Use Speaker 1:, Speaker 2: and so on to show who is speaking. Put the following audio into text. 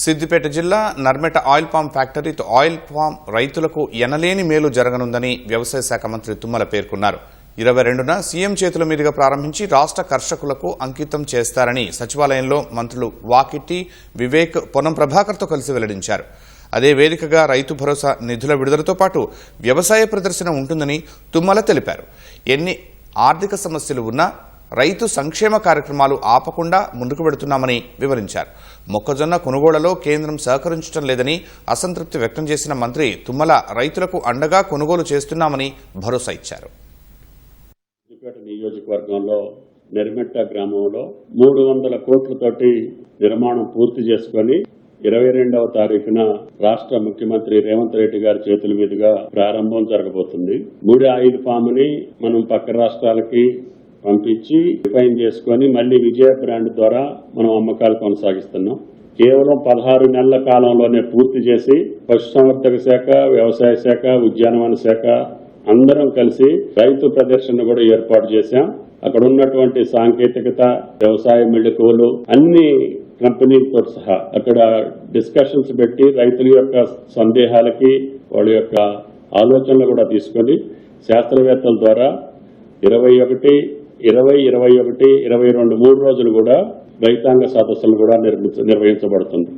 Speaker 1: సిద్దిపేట జిల్లా Narmeta oil palm ఫ్యాక్టరీతో oil palm రైతులకు ఎనలేని మేలు జరగనుందని వ్యవసాయ శాఖ మంత్రి తుమ్మల పేర్కొన్నారు. 22న సీఎం చేతుల మీదుగా ప్రారంభించి రాష్ట్ర కర్షకులకు అంకితం చేస్తారని సచివాలయంలో మంత్రులు వాకిటి, వివేక్, పొన్నం ప్రభాకర్తో కలిసి వెల్లడించారు. అదే వేదికగా రైతు భరోసా నిధుల విడుదలతో పాటు వ్యవసాయ ప్రదర్శన ఉంటుందని తుమ్మల తెలిపారు. ఎన్ని ఆర్థిక సమస్యలు ఉన్నా రైతు సంక్షేమ కార్యక్రమాలు ఆపకుండా ముందుకు వెడుతున్నామని వివరించారు. మొక్కజొన్న కొనుగోళ్లలో కేంద్రం సహకరించడం లేదని అసంతృప్తి వ్యక్తం చేసిన మంత్రి తుమ్మల రైతులకు అండగా కొనుగోలు చేస్తున్నామని భరోసా ఇచ్చారు.
Speaker 2: నియోజకవర్గంలో నెర్మెట్ట గ్రామంలో 300 కోట్లతోటి నిర్మాణం పూర్తి చేసుకుని 22వ తారీఖున రాష్ట్ర ముఖ్యమంత్రి రేవంత్ రెడ్డి గారి చేతుల మీదుగా ప్రారంభం జరగబోతుంది. ముడి ఆయిల్ పామ్ ని మనం పక్క రాష్ట్రాలకి పంపించి రిఫైన్ చేసుకుని మళ్లీ విజయ బ్రాండ్ ద్వారా మనం అమ్మకాలు కొనసాగిస్తున్నాం. కేవలం 16 నెలల కాలంలోనే పూర్తి చేసి పశుసంవర్ధక శాఖ, వ్యవసాయ శాఖ, ఉద్యానవన శాఖ అందరం కలిసి రైతు ప్రదర్శన కూడా ఏర్పాటు చేశాం. అక్కడ ఉన్నటువంటి సాంకేతికత, వ్యవసాయ మెళకువలు అన్ని కంపెనీలతో సహా అక్కడ డిస్కషన్స్ పెట్టి రైతుల యొక్క సందేహాలకి వాళ్ళ యొక్క ఆలోచనలు కూడా తీసుకొని శాస్త్రవేత్తల ద్వారా 21, 20, 21, 22 3 రోజులు కూడా రైతాంగ సదస్సులు కూడా నిర్వహించబడుతుంది.